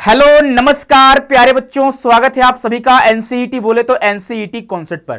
Hello नमस्कार प्यारे बच्चों, स्वागत है आप सभी का एनसीईटी बोले तो एनसीईटी कॉन्सेप्ट पर।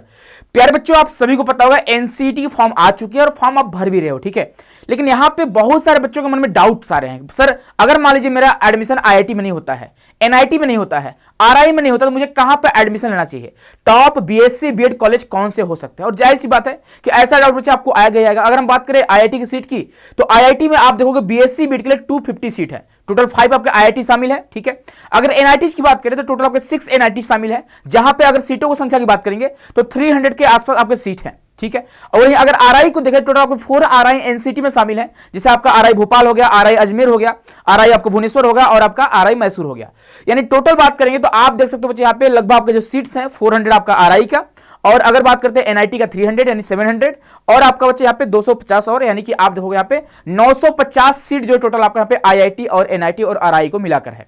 प्यारे बच्चों, आप सभी को पता होगा एनसीईटी की फॉर्म आ चुकी है और फॉर्म आप भर भी रहे हो, ठीक है। लेकिन यहां पे बहुत सारे बच्चों के मन में डाउट्स आ रहे हैं। सर, अगर मान लीजिए मेरा एडमिशन आईआईटी में नहीं होता है, एनआईटी में नहीं होता है, आरआई में नहीं होता, तो मुझे कहां पर एडमिशन लेना चाहिए? टॉप बीएससी बीएड कॉलेज कौन से हो सकते हैं? और जाहिर सी बात है कि ऐसा डाउट बच्चे आपको आया गया। अगर हम बात करें आईआईटी की सीट की, तो आईआईटी में आप देखोगे बीएससी बीएड के लिए 250 सीट है, टोटल 5 आपके आईआईटी शामिल है, ठीक है। अगर एनआईटी की बात करें तो टोटल आपके 6 एनआईटी शामिल है, जहां पे अगर सीटों की संख्या की बात करेंगे तो 300 के आसपास आपके सीट है, ठीक है। और वहीं अगर आरआई को देखें, टोटल आपको 4 आरआई एनसीटी में शामिल है, जैसे आपका आरआई भोपाल हो गया, आरआई अजमेर हो गया, आरआई आपका भुवनेश्वर होगा और आपका आरआई मैसूर हो गया। यानी टोटल बात करेंगे तो आप देख सकते हो बच्चे यहाँ पे लगभग आपके जो सीट्स हैं 400 आपका आरआई का, और अगर बात करते हैं एनआईटी का 300 यानी 700, और आपका बच्चे यहाँ पे 250 और यानी कि आप देखोगे यहाँ पे 950 सीट जो टोटल आपका यहाँ पे आईआईटी और एनआईटी और आरआई को मिलाकर है।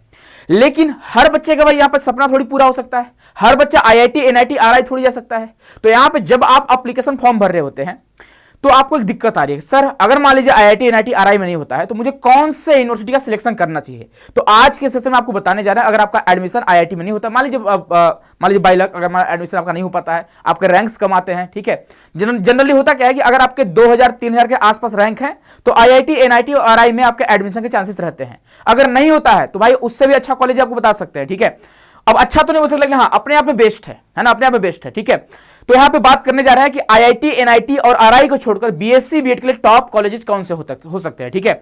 लेकिन हर बच्चे का भाई यहाँ पे सपना थोड़ी पूरा हो सकता है, हर बच्चा आईआईटी एनआईटी आरआई थोड़ी जा सकता है। तो यहाँ पे जब आप एप्लीकेशन फॉर्म भर रहे होते हैं तो आपको एक दिक्कत आ रही है, सर अगर मान लीजिए आईआईटी एनआईटी आरआई में नहीं होता है तो मुझे कौन से यूनिवर्सिटी का सिलेक्शन करना चाहिए। तो आज के सेशन में आपको बताने जा रहा है, अगर आपका एडमिशन आईआईटी में नहीं होता, मान लीजिए बाई लक अगर एडमिशन आपका नहीं हो पाता है, आपके रैंक्स कम आते हैं, ठीक है। जनरली होता क्या है कि अगर आपके 2000-3000 के आसपास रैंक है तो आईआईटी एनआईटी और आरआई में आपके एडमिशन के चांसेस रहते हैं। अगर नहीं होता है तो भाई उससे भी अच्छा कॉलेज आपको बता सकते हैं, ठीक है। अब अच्छा तो नहीं बोल सकते, लेकिन हाँ अपने आप में बेस्ट है ना, अपने आप में बेस्ट है, ठीक है। तो यहां पे बात करने जा रहे हैं कि आईआईटी एनआईटी और आरआई को छोड़कर बीएससी बीएड के लिए टॉप कॉलेजेस कौन से हो सकते हैं, ठीक है।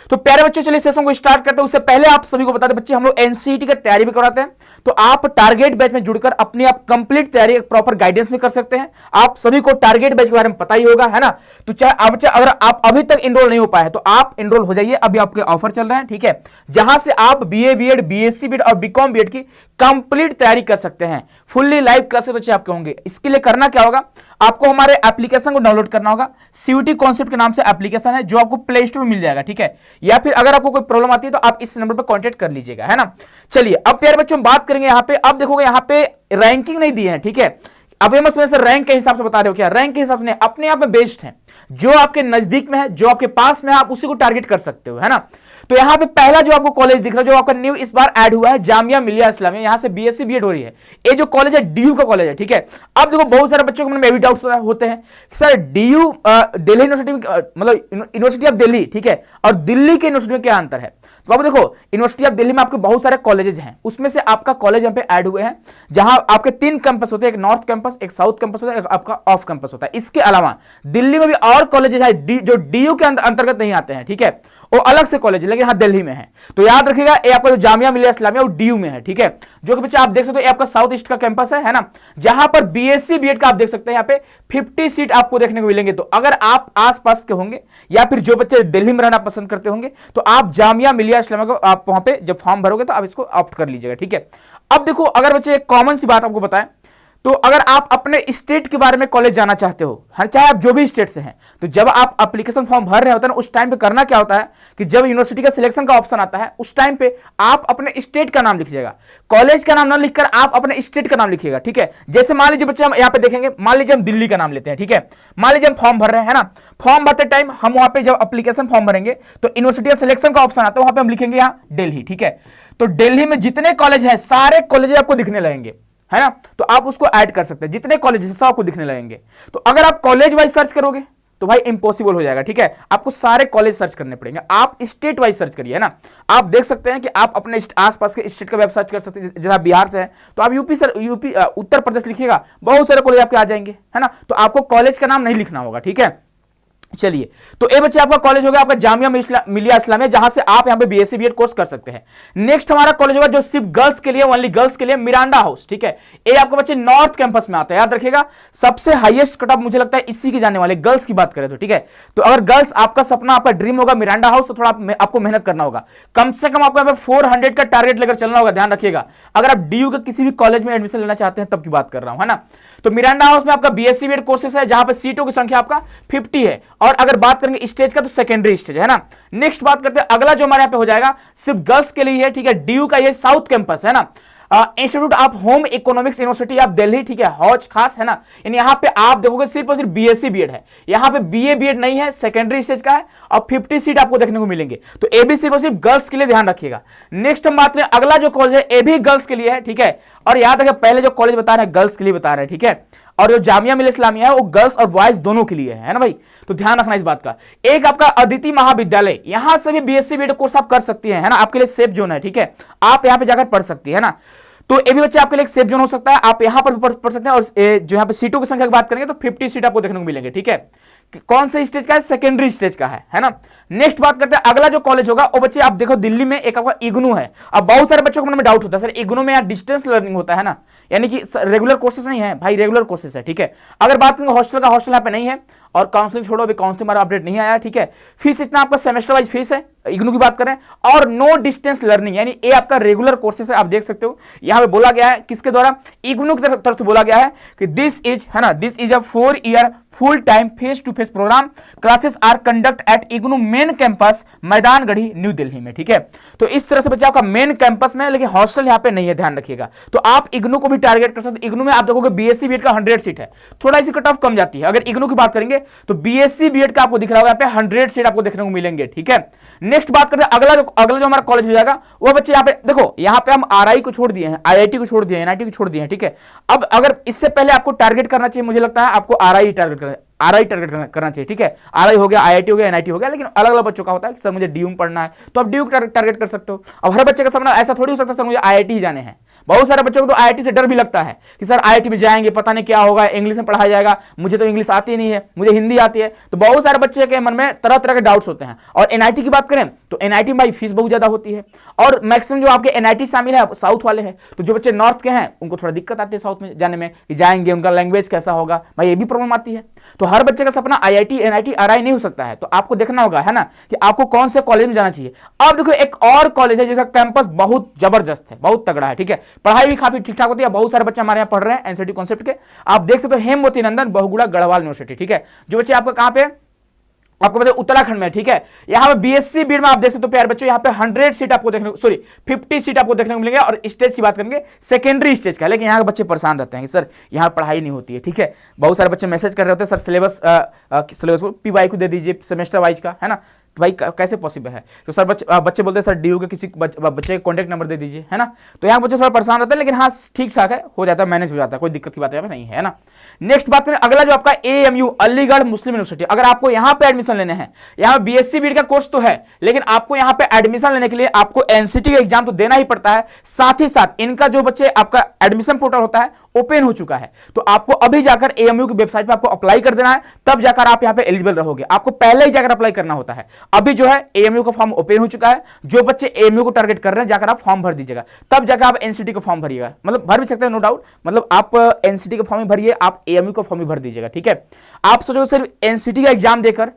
तो प्यारे बच्चों, चलिए सेशन को स्टार्ट करते हैं। उससे पहले आप सभी को बता दें बच्चे, हम लोग एनसीईटी की तैयारी भी कराते हैं, तो आप टारगेट बैच में जुड़कर अपनी आप कंप्लीट तैयारी प्रॉपर गाइडेंस भी कर सकते हैं। आप सभी को टारगेट बैच के बारे में पता ही होगा, है ना। तो चाहे अगर आप अभी तक इनरोल नहीं हो पाए तो आप इनरोल हो जाइए, अभी आपके ऑफर चल रहे हैं, ठीक है, जहां से आप बीए बीएड बीएससी बीएड और बीकॉम बीएड की कंप्लीट तैयारी कर सकते हैं। फुल्ली लाइव क्लासेस बच्चे आपके होंगे। इसके लिए करना क्या होगा, आपको हमारे एप्लीकेशन को डाउनलोड करना होगा। सीयूटी कॉन्सेप्ट के नाम से एप्लीकेशन है जो आपको प्ले स्टोर में मिल जाएगा, ठीक है। या फिर अगर आपको कोई प्रॉब्लम आती है तो आप इस नंबर पर कांटेक्ट कर लीजिएगा, है ना। चलिए अब प्यारे बच्चों बात करेंगे यहाँ पे। अब देखोगे यहाँ पे रैंकिंग नहीं दी है, ठीक है। अब ये मत से रैंक के हिसाब से बता रहे हो क्या, रैंक के हिसाब से नहीं, अपने आप में बेस्ट है। जो आपके नजदीक में है, जो आपके पास में है, आप उसी को टारगेट कर सकते हो, है ना। तो यहाँ पे पहला जो आपको कॉलेज दिख रहा है, जो आपका न्यू इस बार ऐड हुआ है, जामिया मिलिया इस्लामिया, यहाँ से बीएससी बीएड हो रही है। ये जो कॉलेज है डीयू का कॉलेज है, ठीक है। अब देखो बहुत सारे बच्चों के मन में भी डाउट्स होते हैं, सर डीयू दिल्ली यूनिवर्सिटी मतलब यूनिवर्सिटी ऑफ दिल्ली, ठीक है, और दिल्ली के यूनिवर्सिटी में क्या अंतर है। तो बाबू देखो, यूनिवर्सिटी ऑफ दिल्ली में आपके बहुत सारे कॉलेजेस हैं, उसमें से आपका कॉलेज यहाँ पे ऐड हुए हैं, जहां आपके 3 कैंपस होते हैं, एक नॉर्थ कैंपस, एक साउथ कैंपस होता है, एक आपका ऑफ कैंपस होता है। इसके अलावा दिल्ली में भी और कॉलेजेस है जो डीयू के अंतर्गत नहीं आते हैं, ठीक है, वो अलग से कॉलेज है, लेकिन हाँ दिल्ली में है। तो याद रखिएगा, ये आपका जो जामिया मिलिया इस्लामिया वो डीयू में है, ठीक है। जो कि बच्चे आप देख सकते हो, ये आपका साउथ ईस्ट का कैंपस है ना, जहां पर बीएससी बीएड का आप देख सकते हैं, यहाँ पे 50 सीट आपको देखने को मिलेंगे। तो अगर आप आसपास के होंगे या फिर जो बच्चे दिल्ली में रहना पसंद करते होंगे तो आप जामिया मिलिया इस्लामिया को आप वहां पे जब फॉर्म भरोगे तो आप इसको ऑप्ट कर लीजिएगा, ठीक है। अब देखो, अगर बच्चे एक कॉमन सी बात आपको बताएं, तो अगर आप अपने स्टेट के बारे में कॉलेज जाना चाहते हो, हर चाहे आप जो भी स्टेट से हैं, तो जब आप एप्लीकेशन फॉर्म भर रहे होते हैं ना, उस टाइम पे करना क्या होता है कि जब यूनिवर्सिटी का सिलेक्शन का ऑप्शन आता है, उस टाइम पे आप अपने स्टेट का नाम लिखिएगा, कॉलेज का नाम ना लिखकर आप अपने स्टेट का नाम लिखिएगा, ठीक है। जैसे मान लीजिए बच्चे, हम यहाँ पे देखेंगे, मान लीजिए हम दिल्ली का नाम लेते हैं, ठीक है। मान लीजिए हम फॉर्म भर रहे हैं ना, फॉर्म भरते टाइम हम वहां पे जब एप्लीकेशन फॉर्म भरेंगे तो यूनिवर्सिटी का सिलेक्शन का ऑप्शन आता है, वहां पे हम लिखेंगे यहाँ दिल्ली, ठीक है। तो दिल्ली में जितने कॉलेज हैं, सारे कॉलेज आपको दिखने लगेंगे, है ना। तो आप उसको ऐड कर सकते हैं, जितने कॉलेज सब आपको दिखने लगेंगे। तो अगर आप कॉलेज वाइज सर्च करोगे तो भाई इंपॉसिबल हो जाएगा, ठीक है। आपको सारे कॉलेज सर्च करने पड़ेंगे, आप स्टेट वाइज सर्च करिए, है ना। आप देख सकते हैं कि आप अपने आसपास के स्टेट का वेब सर्च कर सकते हैं। जैसे आप बिहार से हैं तो आप यूपी उत्तर प्रदेश लिखिएगा, बहुत सारे कॉलेज आपके आ जाएंगे, है ना। तो आपको कॉलेज का नाम नहीं लिखना होगा, ठीक है। चलिए, तो ये बच्चे आपका कॉलेज होगा आपका जामिया मिलिया इस्लामिया, जहां से आप यहां पे बीएससी बीएड कोर्स कर सकते हैं। नेक्स्ट हमारा कॉलेज होगा जो सिर्फ गर्ल्स के लिए, ओनली गर्ल्स के लिए, मिरांडा हाउस, ठीक है। ये आपके बच्चे नॉर्थ कैंपस में आता है, याद रखिएगा। सबसे हाईएस्ट कट ऑफ मुझे लगता है इसी के जाने वाले, गर्ल्स की बात करें तो, ठीक है। तो अगर गर्ल्स आपका सपना, आपका ड्रीम होगा मिरांडा हाउस, तो थोड़ा आपको मेहनत करना होगा, कम से कम आपको 400 का टारगेट लेकर चलना होगा, ध्यान रखिएगा। अगर आप डीयू के किसी भी कॉलेज में एडमिशन लेना चाहते हैं तब की बात कर रहा हूं, है ना। तो मिरांडा हाउस में आपका बीएससी बीएड कोर्सेस है, जहां पर सीटों की संख्या आपका 50 है, और अगर बात करेंगे स्टेज का तो सेकेंडरी स्टेज है ना। नेक्स्ट बात करते हैं अगला जो हमारे यहाँ पे हो जाएगा सिर्फ गर्ल्स के लिए है, ठीक है। डीयू का ये साउथ कैंपस है ना, institute of home economics university of Delhi, ठीक है, हौज खास है ना। यानी यहाँ पे आप देखोगे सिर्फ और सिर्फ बीएससी बीएड है, यहाँ पे बीए बीएड नहीं है, सेकेंडरी स्टेज का है और 50 सीट आपको देखने को मिलेंगे। तो ए भी सिर्फ और सिर्फ गर्ल्स के लिए, ध्यान रखिएगा। नेक्स्ट हम बात करें अगला जो कॉलेज है, ए भी गर्ल्स के लिए है, ठीक है। और याद रखिए पहले जो कॉलेज बता रहे हैं गर्ल्स के लिए बता रहे हैं, ठीक है। और जो जामिया मिल्लिया इस्लामिया है वो गर्ल्स और बॉयज दोनों के लिए है ना भाई, तो ध्यान रखना इस बात का। एक आपका अदिति महाविद्यालय, यहां से भी बीएससी बीएड कोर्स आप कर सकती है ना, आपके लिए सेफ जोन है, ठीक है। आप यहां पे जाकर पढ़ सकती है ना, तो ये भी बच्चे आपके लिए एक सेफ जोन हो सकता है, आप यहां पर भी पढ़ सकते हैं। और जो यहां पे सीटों की संख्या की बात करेंगे तो 50 सीट आपको देखने को मिलेंगे, ठीक है। कौन से स्टेज का है, सेकेंडरी स्टेज का है ना। नेक्स्ट बात करते हैं अगला जो कॉलेज होगा वो बच्चे आप देखो दिल्ली में एक आपका इग्नू है। अब बहुत सारे बच्चों को मन में डाउट होता है सर इग्नू में यार डिस्टेंस लर्निंग होता है ना, यानी कि रेगुलर कोर्सेज नहीं है भाई, रेगुलर कोर्सेज है, ठीक है। अगर बात करेंगे हॉस्टल का, हॉस्टल यहाँ पे नहीं है और काउंसलिंग छोड़ो, अभी काउंसलिंग हमारा अपडेट नहीं आया, ठीक है। फीस इतना आपका सेमेस्टर वाइज फीस है इग्नू की बात करें, और नो डिस्टेंस लर्निंग, यानी ये आपका रेगुलर कोर्सेज है। आप देख सकते हो यहाँ पे बोला गया है किसके द्वारा, इग्नू की तरफ से बोला गया है कि दिस इज है ना, this is a 4 year full time face to face programme, classes are conduct at IGNOU main campus Maidangarhi New Delhi में, ठीक है। तो इस तरह से बच्चा आपका मेन कैंपस में, लेकिन हॉस्टल यहाँ पे नहीं है, ध्यान रखिएगा। तो आप इग्नू को भी टारगेट कर सकते हैं। इग्नू में आप देखोगे बीएससी बीएड का 100 सीट है, थोड़ा सी कट ऑफ कम जाती है। अगर इग्नू की बात करेंगे तो बीएससी बीएड का आपको दिख रहा होगा यहाँ पे 100 सीट आपको देखने को मिलेंगे, ठीक है। नेक्स्ट बात करते हैं अगला जो हमारा कॉलेज हो जाएगा वो बच्चे यहाँ पे देखो, यहाँ पे हम आरआई को छोड़ दिए हैं, आईआईटी को छोड़ दिए हैं, एनआईटी को छोड़ दिए हैं, ठीक है। अब अगर इससे पहले आपको टारगेट करना चाहिए, मुझे लगता है आपको आरआई टारगेट करना चाहिए, ठीक है। आरआई हो गया, आईआईटी हो गया, एनआईटी हो गया, लेकिन अलग अलग बच्चों का होता है कि सर मुझे डीयू में पढ़ना है तो आप डीयू टारगेट कर सकते हो। अब हर बच्चे का सपना ऐसा थोड़ी हो सकता है सर मुझे आईआईटी ही जाने हैं। बहुत सारे बच्चों को तो आईआईटी से डर भी लगता है कि सर आईआईटी में जाएंगे पता नहीं क्या होगा, इंग्लिश में पढ़ाया जाएगा, मुझे तो इंग्लिश आती नहीं है, मुझे हिंदी आती है। तो बहुत सारे बच्चे के मन में तरह तरह के डाउट्स होते हैं। और एनआईटी की बात करें तो एनआईटी में भाई फीस बहुत ज्यादा होती है, और मैक्सिमम जो आपके एनआईटी शामिल है साउथ वाले हैं। तो जो बच्चे नॉर्थ के हैं उनको थोड़ा दिक्कत आती है साउथ में जाने में, कि जाएंगे उनका लैंग्वेज कैसा होगा, भाई ये भी प्रॉब्लम आती है। तो हर बच्चे का सपना आईआईटी एनआईटी आरआई नहीं हो सकता है। तो आपको देखना होगा है ना कि आपको कौन से कॉलेज में जाना चाहिए। अब देखो एक और कॉलेज है जिसका कैंपस बहुत जबरदस्त है, बहुत तगड़ा है, ठीक है। पढ़ाई भी काफी ठीक ठाक होती है, बहुत सारे बच्चे हमारे यहाँ पढ़ रहे हैं एनसीटी कॉन्सेप्ट के। आप देख सकते हो हेमवती नंदन बहुगुणा गढ़वाल यूनिवर्सिटी, ठीक है। जो बच्चे आपका कहां पे, आपको पता है उत्तराखंड में, ठीक है। यहाँ पे बीएससी बीएड में आप देख सकते हो प्यारे बच्चों, यहाँ पे 100 सीट आपको देखने को, सॉरी 50 सीट आपको देखने को मिलेंगे। और स्टेज की बात करेंगे सेकेंडरी स्टेज का, लेकिन यहाँ के बच्चे परेशान रहते हैं कि सर यहाँ पढ़ाई नहीं होती है, ठीक है। बहुत सारे बच्चे मैसेज कर रहे होते हैं सर सिलेबस को पीवाई को दे दीजिए सेमेस्टर वाइज का, है ना। तो भाई कैसे पॉसिबल है। तो सर बच्चे बोलते हैं सर डीयू के किसी बच्चे का कॉन्टैक्ट नंबर दे दीजिए, है ना। तो यहाँ बच्चे थोड़ा परेशान रहते हैं, लेकिन हाँ ठीक ठाक है, हो जाता है, मैनेज हो जाता है, कोई दिक्कत की बात यहाँ पे नहीं है ना। नेक्स्ट बात करें अगला जो आपका एएमयू अलीगढ़ मुस्लिम यूनिवर्सिटी, अगर आपको यहाँ पे एडमिशन लेने हैं, यहाँ बीएससी बीएड का कोर्स तो है, लेकिन आपको यहाँ पे एडमिशन लेने के लिए आपको एनसीटी का एग्जाम तो देना ही पड़ता है। साथ ही साथ इनका जो बच्चे आपका एडमिशन पोर्टल होता है ओपन हो चुका है, तो आपको अभी जाकर एएमयू की वेबसाइट पे आपको अप्लाई कर देना है, तब जाकर आप यहाँ पे एलिजिबल रहोगे। आपको पहले ही जाकर अप्लाई करना होता है। अभी जो है एएमयू का फॉर्म ओपन हो चुका है, जो बच्चे एएमयू को टारगेट कर रहे हैं जाकर आप फॉर्म भर दीजिएगा, तब जाकर आप एनसीटी का फॉर्म भरिएगा। मतलब भर भी सकते हैं नो डाउट, मतलब आप एनसीटी का फॉर्म ही भरिए, आप एएमयू का फॉर्म ही भर दीजिएगा, ठीक है। आप सोचो सिर्फ एनसीटी का एग्जाम देकर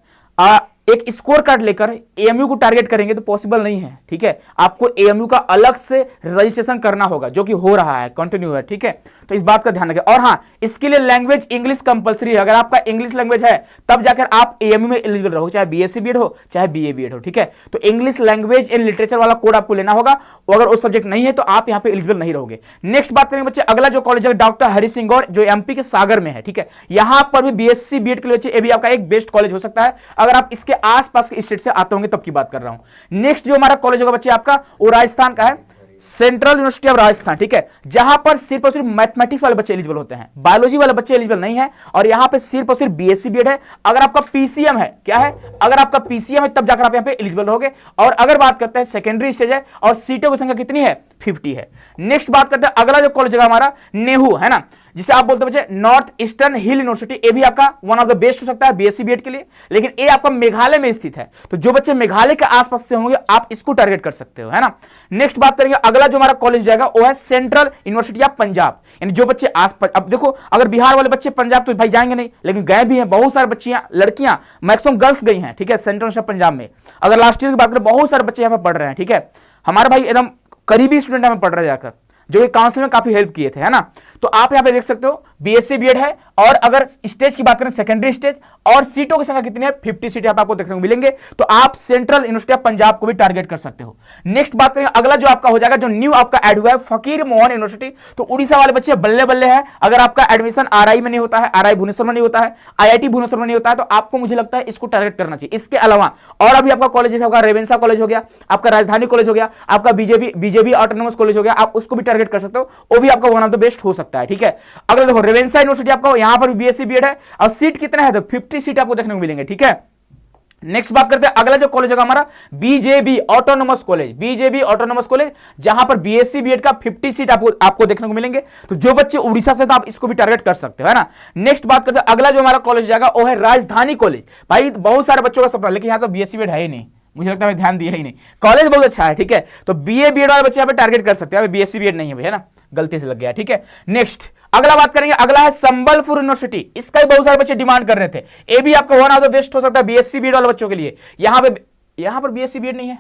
एक स्कोर कार्ड लेकर एएमयू को टारगेट करेंगे तो पॉसिबल नहीं है, ठीक है। आपको एएमयू का अलग से रजिस्ट्रेशन करना होगा, जो कि हो रहा है, कंटिन्यू है, ठीक है। तो इस बात का ध्यान रखें। और हाँ, इसके लिए लैंग्वेज इंग्लिश कंपलसरी है। अगर आपका इंग्लिश लैंग्वेज है तब जाकर आप एएमयू में एलिजिबल रहोगे, चाहे बीएससी बीएड हो चाहे बीए बीएड हो, ठीक है। तो इंग्लिश लैंग्वेज एंड लिटरेचर वाला कोड आपको लेना होगा, और अगर वो सब्जेक्ट नहीं है तो आप यहाँ पे एलिजिबल नहीं रहोगे। नेक्स्ट बात करेंगे बच्चे अगला जो कॉलेज है डॉक्टर हरि सिंह गौर, जो एमपी के सागर में है, ठीक है। यहां पर भी बीएससी बीएड के लिए बच्चे, ये भी आपका एक बेस्ट कॉलेज हो सकता है अगर आप इसके आसपास के से आते होंगे तब की बात कर रहा हूं। नेक्स्ट जो हमारा कॉलेज होगा बच्चे आपका, वो राजस्थान का है, सेंट्रल यूनिवर्सिटी ऑफ राजस्थान, ठीक है। जहां पर सिर्फ और सिर्फ मैथमेटिक्स वाले बच्चे एलिजिबल होते हैं, बायोलॉजी वाले बच्चे एलिजिबल नहीं है। और यहां पे सिर्फ और सिर्फ बीएससी बीएड है। अगर आपका पीसीएम है, क्या है, अगर आपका पीसीएम है तब जाकर आप यहां पे एलिजिबल रहोगे। और अगर बात करते हैं सेकेंडरी स्टेज है और सीटों की संख्या कितनी है, 50 है। नेक्स्ट बात करते हैं अगला जो कॉलेज है हमारा नेहरू, है ना, जिसे आप बोलते हैं बच्चे नॉर्थ ईस्टर्न हिल यूनिवर्सिटी। ये भी आपका वन ऑफ द बेस्ट हो सकता है बीएससी बीएड के लिए, लेकिन ये आपका मेघालय में स्थित है। तो जो बच्चे मेघालय के आसपास से होंगे आप इसको टारगेट कर सकते हो, है ना। नेक्स्ट बात करेंगे अगला जो हमारा कॉलेज जाएगा वो है सेंट्रल यूनिवर्सिटी ऑफ पंजाब, यानी जो बच्चे आसपास, अब देखो अगर बिहार वाले बच्चे पंजाब तो भाई जाएंगे नहीं, लेकिन गए भी हैं, बहुत सारे बच्चियां लड़कियां मैक्सिमम गर्ल्स गई हैं, ठीक है, सेंट्रल यूनिवर्सिटी ऑफ पंजाब में। अगर लास्ट ईयर की बात करें बहुत सारे बच्चे यहाँ पे पढ़ रहे हैं, ठीक है। हमारे भाई एकदम करीबी स्टूडेंट हमें पढ़ रहे जाकर, जो काउंसिल में काफी हेल्प किए थे, है ना। तो आप यहाँ पे देख सकते हो बीएससी बीएड है और अगर स्टेज की बात करें सेकेंडरी स्टेज, और सीटों की संख्या कितनी है 50 सीटें आपको देखने को मिलेंगे, तो आप सेंट्रल यूनिवर्सिटी ऑफ पंजाब को भी टारगेट कर सकते हो। नेक्स्ट बात करें अगला जो आपका हो जाएगा, जो न्यू आपका ऐड हुआ है फकीर मोहन यूनिवर्सिटी, तो उड़ीसा वाले बच्चे बल्ले बल्ले है, अगर आपका एडमिशन आरआई में नहीं होता है, आरआई भुवनेश्वर में नहीं होता है, आईआईटी भुवनेश्वर में नहीं होता है, तो आपको मुझे लगता है इसको टारगेट करना चाहिए। इसके अलावा और अभी आपका कॉलेज जैसे आपका रेवेंसा कॉलेज हो गया, आपका राजधानी कॉलेज हो गया, आपका बीजेबी ऑटोनोमस कॉलेज हो गया, आप उसको भी टारगेट कर सकते हो, वो भी आपका वन ऑफ द बेस्ट हो सकता है। ठीक है, अगर देखो रेवेंसा यूनिवर्सिटी आपका यहां पर बीएससी बीएड है और सीट कितना है तो 50 सीट आपको देखने को मिलेंगे। ठीक है, नेक्स्ट बात करते हैं अगला जो कॉलेज होगा हमारा BJB autonomous college, BJB autonomous college जहां पर बीएससी बीएड का 50 सीट आपको देखने को मिलेंगे। तो जो बच्चे उड़ीसा से तो आप इसको भी टारगेट कर सकते हो, है ना। नेक्स्ट बात करते हैं अगला जो हमारा कॉलेज जाएगा वो है राजधानी कॉलेज। भाई बहुत सारे बच्चों का सपना, लेकिन यहां तो बीएससी बीएड है ही नहीं, मुझे लगता है ध्यान दिया ही नहीं। कॉलेज बहुत अच्छा है, ठीक है, तो बीए बीएड वाले बच्चे यहाँ पे टारगेट कर सकते हैं, बीएससी बीएड नहीं है, है ना, गलती से लग गया। ठीक है, नेक्स्ट अगला बात करेंगे, अगला है संबलपुर यूनिवर्सिटी। इसका भी बहुत सारे बच्चे डिमांड कर रहे थे, ये भी आपका वन ऑफ द बेस्ट हो सकता है बीएससी बीएड वाले बच्चों के लिए। यहां पर बीएससी बीएड नहीं है,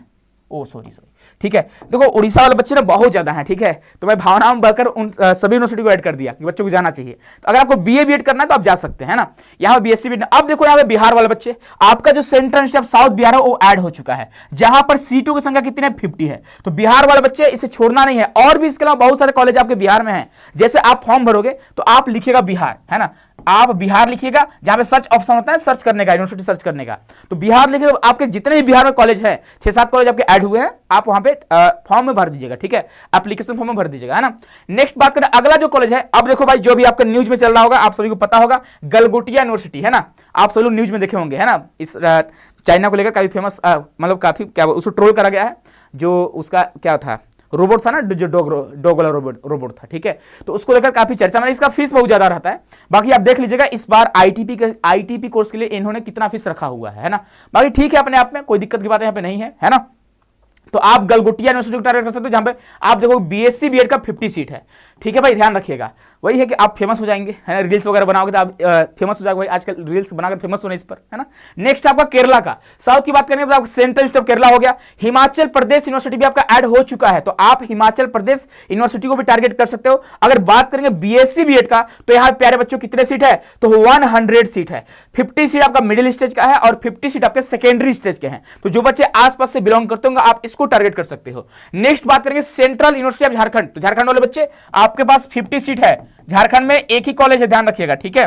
ओ सॉरी। ठीक है, देखो उड़ीसा वाले बच्चे ना बहुत ज्यादा हैं, ठीक है, तो मैं भावना में बढ़कर उन सभी यूनिवर्सिटी को ऐड कर दिया कि बच्चों को जाना चाहिए। तो अगर आपको बीए बीएड करना है तो आप जा सकते हैं ना, यहाँ बीएससी बीएड। अब देखो यहाँ पे बिहार वाले बच्चे, आपका जो central university of south Bihar है वो ऐड हो चुका है, जहां पर सीटों की संख्या कितनी है 50 है। तो बिहार वाले बच्चे इसे छोड़ना नहीं है, और भी इसके अलावा बहुत सारे कॉलेज आपके बिहार में हैं। जैसे आप फॉर्म भरोगे तो आप लिखिएगा बिहार, है ना, आप बिहार लिखिएगा, जहां पे सर्च ऑप्शन होता है सर्च करने का, यूनिवर्सिटी सर्च करने का, तो बिहार लिखिएगा। तो आपके जितने भी बिहार में कॉलेज है 6-7 कॉलेज आपके ऐड हुए हैं, आप वहां पे फॉर्म में भर दीजिएगा। ठीक है, एप्लीकेशन फॉर्म में भर दीजिएगा, है ना। नेक्स्ट बात करें अगला जो कॉलेज है, अब देखो भाई जो भी आपका न्यूज में चल रहा होगा, आप सभी को पता होगा गलगोटिया यूनिवर्सिटी, है ना, आप सब लोग न्यूज में देखे होंगे, है ना। इस चाइना को लेकर काफी फेमस, मतलब काफी क्या उसको ट्रोल करा गया है, जो उसका क्या था रोबोट था ना, जो डॉग वाला रोबोट था। ठीक है, तो उसको लेकर काफी चर्चा में, इसका फीस बहुत ज्यादा रहता है। बाकी आप देख लीजिएगा इस बार आईटीपी कोर्स के लिए इन्होंने कितना फीस रखा हुआ है ना। बाकी ठीक है, अपने आप में कोई दिक्कत की बात यहाँ पे नहीं है ना। तो आप गलगोटिया यूनिवर्सिटी को टारगेट कर सकते हो, जहां पे आप देखो बीएससी बीएड का 50 सीट है। ठीक है भाई, ध्यान रखिएगा, वही है कि आप फेमस हो जाएंगे, है ना, रील्स वगैरह बनाओगे तो आप फेमस हो जाओगे। भाई आजकल रील्स बनाकर फेमस होने इस पर, है ना। नेक्स्ट आपका केरला का, साउथ की बात करेंगे तो आपका सेंट्रल यूनिवर्सिटी ऑफ केरला हो गया। हिमाचल प्रदेश यूनिवर्सिटी भी आपका ऐड हो चुका है, तो आप हिमाचल प्रदेश यूनिवर्सिटी को भी टारगेट कर सकते हो। अगर बात करेंगे बीएससी बीएड का, तो यहाँ प्यारे बच्चों कितने सीट है तो 100 सीट है। 50 सीट आपका मिडिल स्टेज का है और 50 सीट आपके सेकेंडरी स्टेज के हैं। तो जो बच्चे आसपास से बिलोंग करते होंगे आप इसको टारगेट कर सकते हो। नेक्स्ट बात करेंगे सेंट्रल यूनिवर्सिटी ऑफ झारखंड, तो झारखंड वाले बच्चे आपके पास 50 सीट है, झारखंड में एक ही कॉलेज है, ध्यान रखिएगा। ठीक है,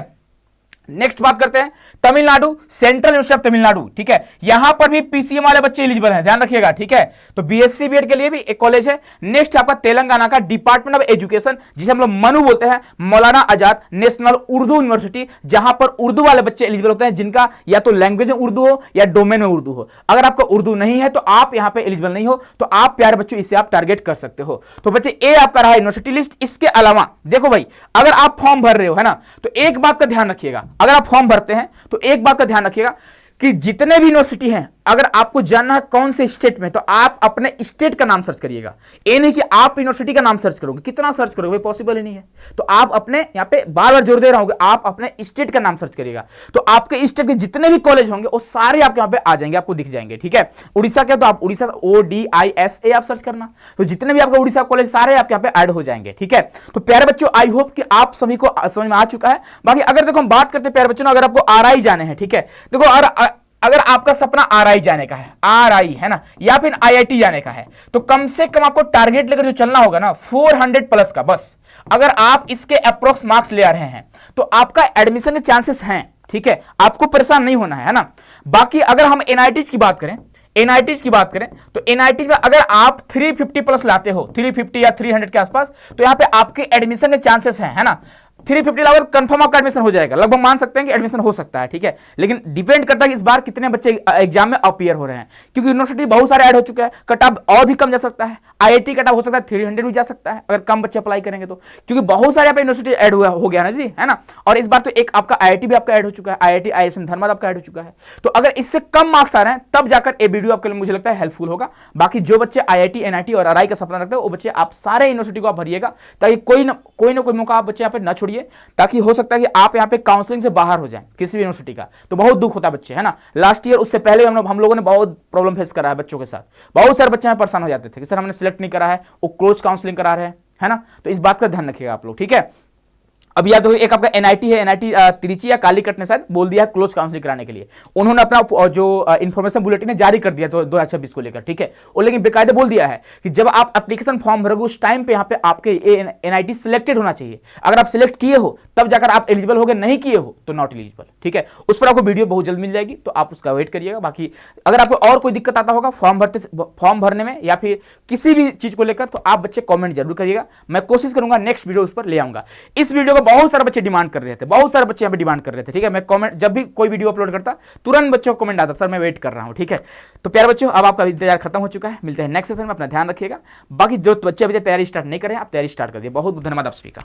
नेक्स्ट बात करते हैं Tamil Nadu, central university of Tamil Nadu. ठीक है, यहां पर भी पीसीएम वाले बच्चे एलिजिबल हैं, ध्यान रखिएगा। ठीक है, तो बीएससी बीएड के लिए भी एक कॉलेज है। नेक्स्ट आपका तेलंगाना का डिपार्टमेंट ऑफ एजुकेशन, जिसे हम लोग मनु बोलते हैं, मौलाना आजाद नेशनल उर्दू यूनिवर्सिटी, जहां पर उर्दू वाले बच्चे एलिजिबल होते हैं, जिनका या तो लैंग्वेज में उर्दू हो या डोमेन में उर्दू हो। अगर आपका उर्दू नहीं है तो आप यहां पे एलिजिबल नहीं हो, तो आप प्यारे बच्चों इसे आप टारगेट कर सकते हो। तो बच्चे ए आपका रहा यूनिवर्सिटी लिस्ट। इसके अलावा देखो भाई, अगर आप फॉर्म भर रहे हो, है ना, तो एक बात का ध्यान रखिएगा, अगर आप फॉर्म भरते हैं तो एक बात का ध्यान रखिएगा कि जितने भी यूनिवर्सिटी हैं, अगर आपको जानना है कौन से स्टेट में, तो आप अपने स्टेट का नाम सर्च करिएगा। ये नहीं कि आप यूनिवर्सिटी का नाम सर्च करोगे, कितना सर्च करोगे, पॉसिबल ही नहीं है। तो आप अपने यहां पे बार बार जोर दे रहा हूं, आप अपने स्टेट का नाम सर्च करिएगा, तो आपके स्टेट के जितने भी कॉलेज होंगे वो सारे आपके यहां पे आ जाएंगे, आपको दिख जाएंगे। ठीक है, उड़ीसा क्या, तो आप उड़ीसा ODISA आप सर्च करना, तो जितने भी आपका उड़ीसा कॉलेज सारे आपके यहां पे ऐड हो जाएंगे। ठीक है, तो प्यारे बच्चों आई होप कि आप सभी को समझ में आ चुका है। बाकी अगर देखो हम बात करते हैं प्यारे बच्चों, अगर आपको RI जाने हैं, ठीक है, देखो अगर आपका सपना RI जाने का है, RI है ना, या फिर IIT जाने का है, तो कम से कम आपको टारगेट लेकर जो चलना होगा ना 400 प्लस का, बस अगर आप इसके अप्रोक्स मार्क्स ले आ रहे हैं तो आपका एडमिशन के चांसेस हैं। ठीक है, आपको परेशान नहीं होना है ना। बाकी अगर हम NITs की बात करें, NITs की बात करें तो NITs में अगर आप 350 प्लस लाते हो, 350 या 300 के आसपास, तो यहां पे आपके एडमिशन के चांसेस हैं, है ना। 350 लाओगे कंफर्म आपका एडमिशन हो जाएगा, लगभग मान सकते हैं कि एडमिशन हो सकता है। ठीक है, लेकिन डिपेंड करता है कि इस बार कितने बच्चे एग्जाम में अपीयर हो रहे हैं, क्योंकि यूनिवर्सिटी बहुत सारे ऐड हो चुके हैं। कट ऑफ और भी कम जा सकता है, IIT कट ऑफ हो सकता है 300 भी जा सकता है, अगर कम बच्चे अप्लाई करेंगे तो, क्योंकि बहुत सारे यहाँ यूनिवर्सिटी ऐड हो गया ना जी, है ना। और इस बार तो एक आपका IIT भी आपका ऐड हो चुका है, IIT ISM धनबाद आपका ऐड हो चुका है। तो अगर इससे कम मार्क्स आ रहे हैं तब जाकर ये वीडियो आपके लिए मुझे लगता है हेल्पफुल होगा। बाकी जो बच्चे IIT NIT और RI का सपना रखते हैं वो बच्चे आप सारे यूनिवर्सिटी को आप भरिएगा, ताकि कोई ना कोई मौका आप बच्चे यहाँ पे ना छोड़िए, ताकि हो सकता है कि आप यहाँ पे काउंसलिंग से बाहर हो जाएं किसी भी यूनिवर्सिटी का, तो बहुत दुख होता है बच्चे, है ना। लास्ट ईयर उससे पहले हम लोगों ने बहुत प्रॉब्लम फेस करा है बच्चों के साथ, बहुत सारे बच्चे परेशान हो जाते थे कि सर हमने सिलेक्ट नहीं करा है, वो क्लोज काउंसलिंग करा रहे हैं, है ना। तो इस बात का ध्यान रखिएगा आप लोग। ठीक है, अब या तो एक आपका एनआईटी है, एनआईटी त्रिची या कालीकट ने शायद बोल दिया क्लोज काउंसलिंग कराने के लिए, उन्होंने अपना जो इन्फॉर्मेशन बुलेटिन है जारी कर दिया तो 2026 को लेकर, ठीक है। और लेकिन बेकायदे बोल दिया है कि जब आप एप्लीकेशन फॉर्म भरोगे उस टाइम पे यहाँ पे आपके एनआईटी सिलेक्टेड होना चाहिए, अगर आप सिलेक्ट किए हो तब जाकर आप एलिजिबल हो गए, नहीं किए हो तो नॉट एलिजिबल, ठीक है। उस पर आपको वीडियो बहुत जल्द मिल जाएगी, तो आप उसका वेट करिएगा। बाकी अगर आपको और कोई दिक्कत आता होगा फॉर्म भरने में या फिर किसी भी चीज को लेकर, तो आप बच्चे कमेंट जरूर करिएगा, मैं कोशिश करूंगा नेक्स्ट वीडियो उस पर ले आऊंगा। इस वीडियो को बहुत सारे बच्चे डिमांड कर रहे थे, बहुत सारे बच्चे यहाँ पे डिमांड कर रहे थे, ठीक है। मैं कमेंट जब भी कोई वीडियो अपलोड करता तुरंत बच्चों को कमेंट आता, सर मैं वेट कर रहा हूँ, ठीक है। तो प्यारे बच्चों, अब आपका इंतजार खत्म हो चुका है, मिलते हैं नेक्स्ट सेशन में, अपना ध्यान रखिएगा। बाकी जो बच्चे तैयारी स्टार्ट नहीं करें, आप तैयारी स्टार्ट कर दिए। बहुत बहुत धन्यवाद आप सभी का।